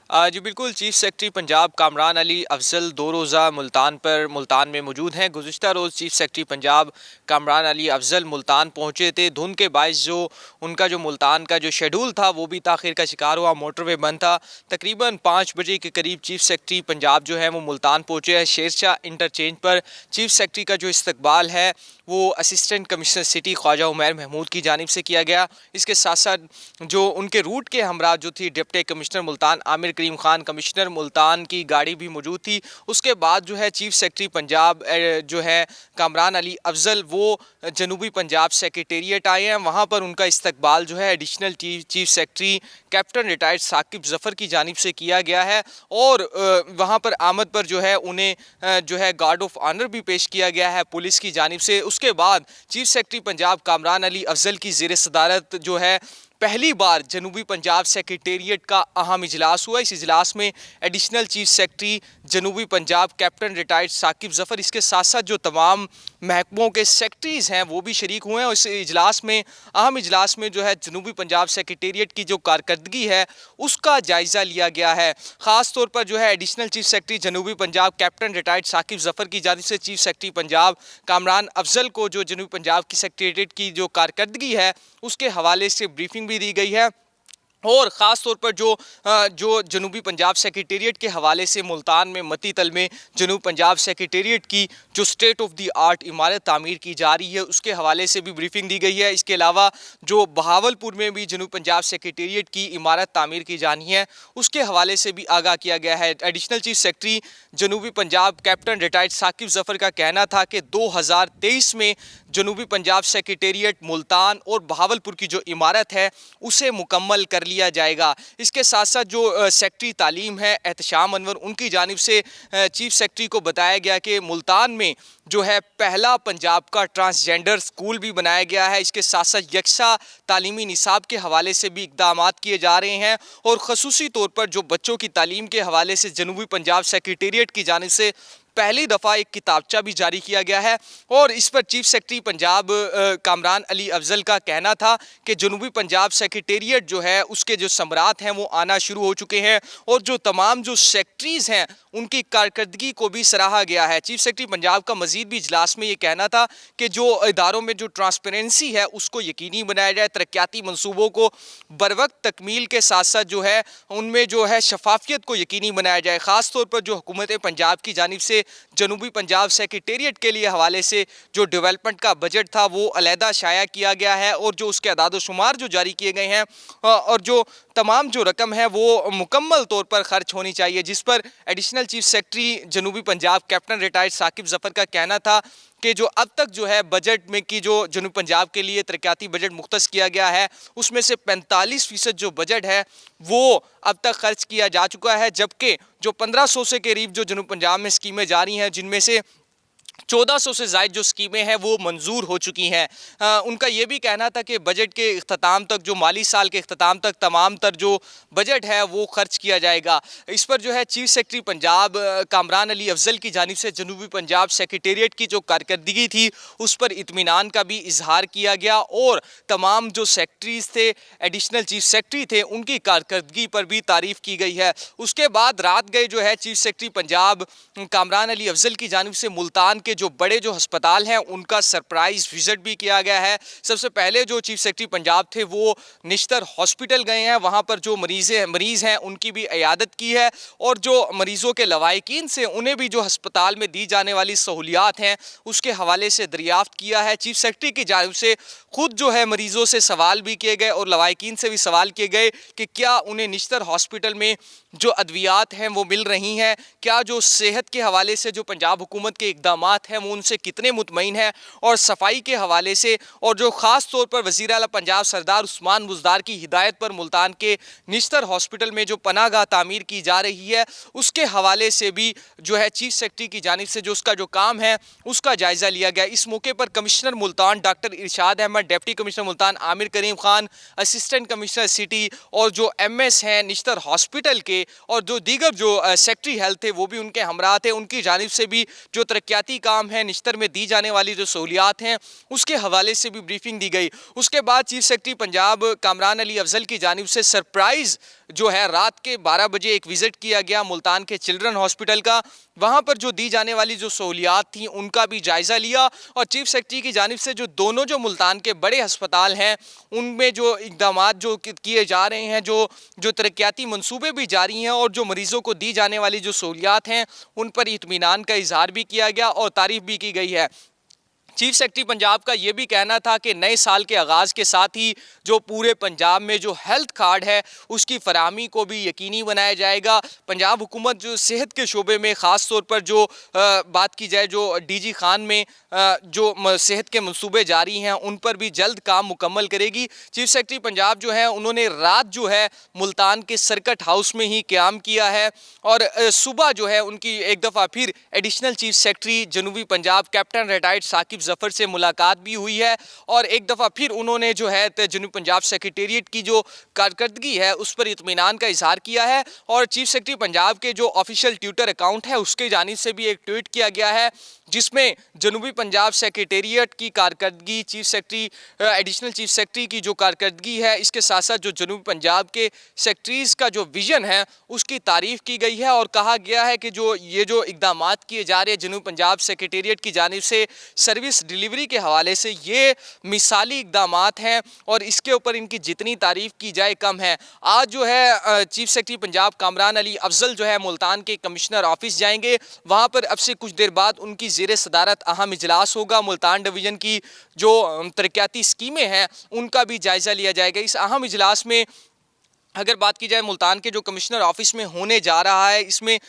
जी बिल्कुल। Chief secretary Punjab Kamran Ali Afzal 2 रोज़ा मुल्तान में मौजूद हैं। गुज़िश्ता रोज़ चीफ सेक्रेटरी पंजाब कामरान अली अफजल मुल्तान पहुँचे थे। धुंध के बायस उनका जो मुल्तान का जो शेड्यूल था वो भी ताख़ीर का शिकार हुआ। मोटरवे बंद था। तकरीबन 5 बजे के करीब चीफ सेक्रेटरी पंजाब जो है वो मुल्तान पहुँचे हैं। शेरशाह इंटरचेंज पर चीफ सेक्रेटरी का जो इस्तकबाल है वो assistant commissioner city Khawaja Umair Mahmood की जानिब से किया गया। इसके साथ साथ जो उनके रूट के हमरा जो थी डिप्टी कमिश्नर मुल्तान आमिर करीम खान, कमिश्नर मुल्तान की गाड़ी भी मौजूद थी। उसके बाद जो है चीफ सेक्रेटरी पंजाब जो है कामरान अली अफजल वो जनूबी पंजाब सेक्रेटेरिएट आए हैं। वहाँ पर उनका इस्तकबाल जो है additional chief secretary captain retired Saqib Zafar की जानिब से किया गया है और वहाँ पर आमद पर जो है उन्हें जो है गार्ड ऑफ ऑनर भी पेश किया गया है पुलिस की जानिब से। उसके बाद चीफ सेक्रेटरी पंजाब कामरान अली अफजल की ज़ेर सदारत जो है पहली बार जनूबी पंजाब सेक्रेटेरिएट का अहम इजलास हुआ। इस इजलास में एडिशनल चीफ सेक्रेटरी जनूबी पंजाब कैप्टन रिटायर्ड साकिब जफ़र, इसके साथ साथ जो तमाम महकमों के सेक्रेटरीज़ हैं वो भी शरीक हुए हैं। और इस इजलास में अहम इजलास में जो है जनूबी पंजाब सेक्रेटेरिएट की जो कारकर्दगी है उसका जायज़ा लिया गया है। ख़ास तौर पर जो है एडिशनल चीफ सेक्रेटरी जनूबी पंजाब कैप्टन रिटायर्ड साकिब जफ़र की जानिब से चीफ सेक्रेटरी पंजाब कामरान अफजल को जो जनूबी पंजाब की सेक्रेटेरिएट की जो कारकर्दगी है उसके हवाले से ब्रीफिंग भी दी गई है। और ख़ास तौर पर जो जनूबी पंजाब सेक्रेटेरिएट के हवाले से मुल्तान में मती तल में जनूबी पंजाब सेक्रेटेरिएट की जो स्टेट ऑफ द आर्ट इमारत तामीर की जा रही है उसके हवाले से भी ब्रीफिंग दी गई है। इसके अलावा जो बहावलपुर में भी जनूबी पंजाब सेक्रेटेरिएट की इमारत तामीर की जानी है उसके हवाले से भी आगाह किया गया है। एडिशनल चीफ सेक्रेटरी जनूबी पंजाब कैप्टन रिटायर्ड साकिब जफ़र का कहना था कि 2023 में जनूबी पंजाब सेक्रेटेरिएट मुल्तान और बहावलपुर की जो इमारत है उसे मुकम्मल कर लिया जाएगा। इसके साथ साथ जो सेक्रेटरी तालीम है एहतशाम अनवर, उनकी जानिब से चीफ सेक्रेटरी को बताया गया कि मुल्तान में जो है पहला पंजाब का ट्रांसजेंडर स्कूल भी बनाया गया है। इसके साथ साथ यकसा तालीमी निसाब के हवाले से भी इक़दामात किए जा रहे हैं और ख़ुसूसी तौर पर जो बच्चों की तालीम के हवाले से जनूबी पंजाब सेक्रेटेरिएट की जानिब से पहली दफ़ा एक किताबचा भी जारी किया गया है। और इस पर चीफ सेक्रेटरी पंजाब कामरान अली अफजल का कहना था कि जनूबी पंजाब सेक्रेटेरिएट जो है उसके जो समरात हैं वो आना शुरू हो चुके हैं और जो तमाम जो सेक्रेटरीज़ हैं उनकी कारकर्दगी को भी सराहा गया है। चीफ सेक्रेटरी पंजाब का मजीद भी इजलास में ये कहना था कि जो इदारों में जो ट्रांसपेरेंसी है उसको यकीनी बनाया जाए, तरक्याती मनसूबों को बर वक्त तकमील के साथ साथ जो है उनमें जो है शफाफियत को यकीनी बनाया जाए। ख़ास तौर पर जो हुकूमत पंजाब की जानिब से जनूबी पंजाब सेक्रेटेरिएट के लिए हवाले से जो डेवलपमेंट का बजट था वो अलहदा शाया किया गया है और जो उसके अदाद शुमार जो जारी किए गए हैं और जो तमाम जो रकम है वो मुकम्मल तौर पर खर्च होनी चाहिए। जिस पर एडिशनल चीफ सेक्रेटरी जनूबी पंजाब कैप्टन रिटायर्ड साकिब जफ़र का कहना था कि जो अब तक जो है बजट में की जो जनूबी पंजाब के लिए तरक्याती बजट मुख्तस किया गया है उसमें से 45% जो बजट है वो अब तक खर्च किया जा चुका है, जबकि जो 1500 से करीब जो जनूबी पंजाब में स्कीमें जारी हैं जिनमें से 1400 से ज़ायद जो स्कीमें हैं वो मंजूर हो चुकी हैं। उनका ये भी कहना था कि बजट के इख्तिताम तक, जो माली साल के इख्तिताम तक तमाम तर जो बजट है वो खर्च किया जाएगा। इस पर जो है चीफ सेक्रेटरी पंजाब कामरान अली अफजल की जानिब से जनूबी पंजाब सेक्रेटेरिएट की जो कारकर्दगी थी उस पर इत्मीनान का भी इजहार किया गया और तमाम जो सेक्रेटरीज थे, एडिशनल चीफ सेक्रेटरी थे, उनकी कारकर्दगी पर भी तारीफ़ की गई है। उसके बाद रात गए जो है चीफ सेक्रेटरी पंजाब कामरान अली अफजल की जानिब से मुल्तान के जो बड़े जो अस्पताल हैं उनका सरप्राइज विजिट भी किया गया है। सबसे पहले जो चीफ सेक्रेटरी पंजाब थे वो निश्तर हॉस्पिटल गए हैं, वहाँ पर जो मरीज़ हैं उनकी भी इयादत की है और जो मरीज़ों के लवाहिकीन से उन्हें भी जो अस्पताल में दी जाने वाली सहूलियात हैं उसके हवाले से दरियाफ्त किया है। चीफ सेक्रेटरी की जानिब से खुद जो है मरीज़ों से सवाल भी किए गए और लवाहिकीन से भी सवाल किए गए कि क्या उन्हें निश्तर हॉस्पिटल में जो अद्वियात हैं वो मिल रही हैं, क्या जो सेहत के हवाले से जो पंजाब हुकूमत के इक़दामात हैं वो उनसे कितने मुतमईन हैं, और सफाई के हवाले से और जो ख़ास तौर पर वज़ीर आला पंजाब सरदार उस्मान बुज़दार की हिदायत पर मुल्तान के निश्तर हॉस्पिटल में जो पनाहगाह तामीर की जा रही है उसके हवाले से भी जो है चीफ सेक्रेटरी की जानिब से जो उसका जो काम है उसका जायज़ा लिया गया। इस मौके पर कमिश्नर मुल्तान डॉक्टर इरशाद अहमद, डिप्टी कमिश्नर मुल्तान आमिर करीम खान, असिस्टेंट कमिश्नर सिटी और जो MS हैं निश्तर हॉस्पिटल के और जो दीगर जो सेक्रेटरी हेल्थ थे वो भी उनके हमरा थे, उनकी जानिब से भी जो तरक्याती काम है निश्तर में दी जाने वाली जो सहूलियात हैं उसके हवाले से भी ब्रीफिंग दी गई। उसके बाद चीफ सेक्रेटरी पंजाब कामरान अली अफजल की जानिब से सरप्राइज़ जो है रात के 12 बजे एक विजिट किया गया मुल्तान के चिल्ड्रन हॉस्पिटल का। वहाँ पर जो दी जाने वाली जो सहूलियात थी उनका भी जायज़ा लिया और चीफ सेक्रेटरी की जानिब से जो दोनों जो मुल्तान के बड़े अस्पताल हैं उनमें जो इक़दामात जो किए जा रहे हैं, जो तरक्याती मंसूबे भी जारी हैं और जो मरीज़ों को दी जाने वाली जो सहूलियात हैं उन पर इत्मीनान का इजहार भी किया गया और तारीफ़ भी की गई है। चीफ सेक्रेटरी पंजाब का ये भी कहना था कि नए साल के आगाज़ के साथ ही जो पूरे पंजाब में जो हेल्थ कार्ड है उसकी फराहमी को भी यकीनी बनाया जाएगा। पंजाब हुकूमत जो सेहत के शोबे में ख़ास तौर पर जो बात की जाए जो डीजी खान में जो सेहत के मंसूबे जारी हैं उन पर भी जल्द काम मुकम्मल करेगी। चीफ सेक्रेटरी पंजाब जो है उन्होंने रात जो है मुल्तान के सर्किट हाउस में ही क़याम किया है और सुबह जो है उनकी एक दफ़ा फिर एडिशनल चीफ सेक्रेटरी जनूबी पंजाब कैप्टन रिटायर्ड साकिब ज़फ़र से मुलाकात भी हुई है और एक दफ़ा फिर उन्होंने जो है जनूबी पंजाब सेक्रेटेरिएट की जो कारकर्दगी है उस पर इत्मीनान का इजहार किया है और चीफ सेक्रेटरी पंजाब के जो ऑफिशियल ट्विटर अकाउंट है उसके जानिब से भी एक ट्वीट किया गया है जिसमें जनूबी पंजाब सेक्रेटेरिएट की कारकर्दगी, chief secretary additional chief secretary की जो कारकर्दगी है, इसके साथ साथ जो जनूबी पंजाब के सेक्रेटरीज़ का जो विज़न है उसकी तारीफ़ की गई है और कहा गया है कि जो इक़दामात किए जा रहे हैं जनूबी पंजाब सेक्रेटेरिएट की जानिब से सर्विस डिलीवरी के हवाले से ये मिसाली इक़दामात हैं और इसके ऊपर इनकी जितनी तारीफ़ की जाए कम है। आज जो है चीफ सेक्रेटरी पंजाब कामरान अली अफजल जो है मुल्तान के कमिश्नर ऑफिस जाएंगे। वहाँ पर अब से कुछ देर बाद उनकी ज़ेरे सदारत अहम इजलास होगा। मुल्तान डिवीज़न की जो तरक्याती स्कीमें हैं उनका भी जायज़ा लिया जाएगा। इस अहम इजलास में अगर बात की जाए मुल्तान के जो कमिश्नर ऑफिस में होने जा रहा है, इसमें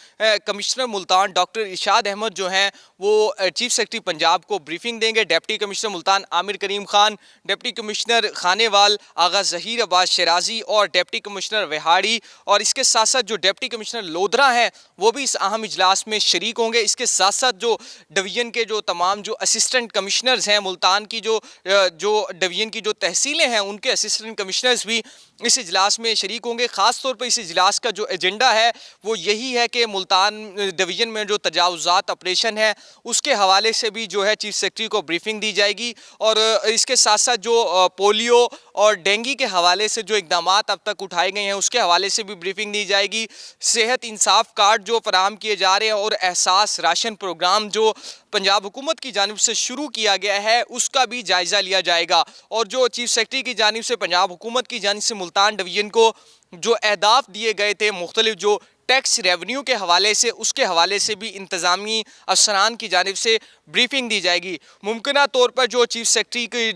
कमिश्नर मुल्तान डॉक्टर इरशाद अहमद जो हैं वो चीफ सेक्रेटरी पंजाब को ब्रीफिंग देंगे। डिप्टी कमिश्नर मुल्तान आमिर करीम खान, डिप्टी कमिश्नर खानेवाल आगा ज़हीर अब्बास शराजी और डिप्टी कमिश्नर विहाड़ी और इसके साथ साथ जो डिप्टी कमिश्नर लोधरा हैं वो भी इस अहम इजलास में शरीक होंगे। इसके साथ साथ जो डिवीज़न के जो तमाम जो असिस्टेंट कमिश्नर्स हैं, मुल्तान की जो डिवीज़न की जो तहसीलें हैं उनके असिस्टेंट कमिश्नर्स भी इस इजलास में शरीक होंगे। ख़ास तौर पर इस इजलास का जो एजेंडा है वो यही है कि मुल्तान डिवीज़न में जो तजावुज़ात ऑपरेशन है उसके हवाले से भी जो है चीफ सेक्रेटरी को ब्रीफिंग दी जाएगी और इसके साथ साथ जो पोलियो और डेंगू के हवाले से जो इक़दामात अब तक उठाए गए हैं उसके हवाले से भी ब्रीफिंग दी जाएगी। सेहत इंसाफ कार्ड जो फराहम किए जा रहे हैं और एहसास राशन प्रोग्राम जो पंजाब हुकूमत की जानिब से शुरू किया गया है उसका भी जायज़ा लिया जाएगा और जो चीफ सेक्रेटरी की जानिब से पंजाब हुकूमत की जानिब से मुल्तान डिवीज़न को जो अहदाफ दिए गए थे मुख्तलिफ जो टैक्स रेवेन्यू के हवाले से उसके हवाले से भी इंतज़ामी अफसरान की जानिब से ब्रीफिंग दी जाएगी। मुमकिना तौर पर जो चीफ सेक्रेटरी की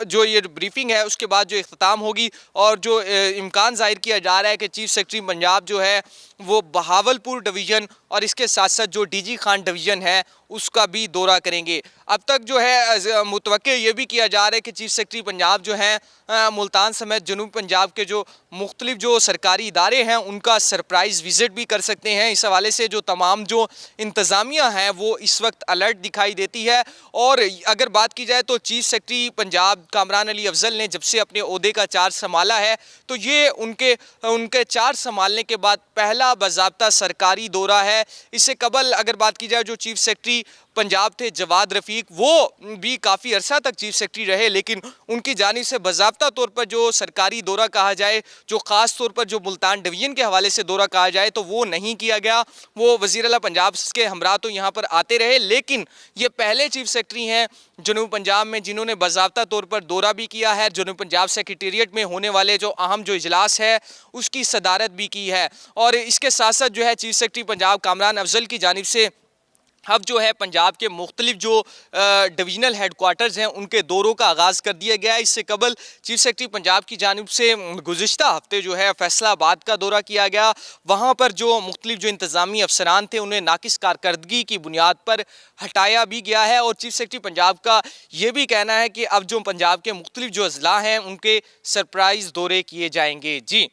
जो ये ब्रीफिंग है उसके बाद जो इख्तिताम होगी और जो इम्कान ज़ाहिर किया जा रहा है कि चीफ सेक्रेटरी पंजाब जो है वो बहावलपुर डिवीज़न और इसके साथ साथ जो डीजी खान डिवीज़न है उसका भी दौरा करेंगे। अब तक जो है मुतवक्के ये भी किया जा रहा है कि चीफ सेक्रेटरी पंजाब जो हैं मुल्तान समेत जनूबी पंजाब के जो मुख्तलिफ जो सरकारी इदारे हैं उनका सरप्राइज़ विज़िट भी कर सकते हैं। इस हवाले से जो तमाम जो इंतज़ामिया हैं वो इस वक्त अलर्ट दिखाई देती है और अगर बात की जाए तो चीफ सेक्रेटरी पंजाब कामरान अली अफजल ने जब से अपने ओहदे का चार्ज संभाला है तो ये उनके चार्ज संभालने के बाद पहला बाज़ाब्ता सरकारी दौरा है। इससे कबल अगर बात की जाए जो चीफ सेक्रेटरी पंजाब थे जवाद रफ़ीक वो भी काफ़ी अरसा तक चीफ सेक्रेटरी रहे लेकिन उनकी जानिब से बाज़ाब्ता तौर पर जो सरकारी दौरा कहा जाए जो ख़ास तौर पर जो मुल्तान डिवीज़न के हवाले से दौरा कहा जाए तो वो नहीं किया गया। वो वज़ीर आला पंजाब के हमरा तो यहाँ पर आते रहे लेकिन ये पहले चीफ सेक्रेटरी हैं जनूबी पंजाब में जिन्होंने बाज़ाब्ता तौर पर दौरा भी किया है, जनूबी पंजाब सेक्रेटेरिएट में होने वाले जो अहम जो इजलास है उसकी सदारत भी की है और इसके साथ साथ जो है चीफ सेक्रेटरी पंजाब कामरान अफजल की जानिब से अब जो है पंजाब के मुख्तलिफ जो डिवीज़नल हेड क्वार्टर्स हैं उनके दौरों का आगाज़ कर दिया गया है। इससे कबल चीफ सेक्रेटरी पंजाब की जानिब से गुज़िश्ता हफ्ते जो है फैसलाबाद का दौरा किया गया। वहाँ पर जो मुख्तलिफ जो इंतज़ामी अफसरान थे उन्हें नाकिस कारकर्दगी की बुनियाद पर हटाया भी गया है और चीफ सेक्रेटरी पंजाब का ये भी कहना है कि अब जो पंजाब के मुख्तलिफ जो अज़ला हैं उनके सरप्राइज़ दौरे किए जाएंगे। जी।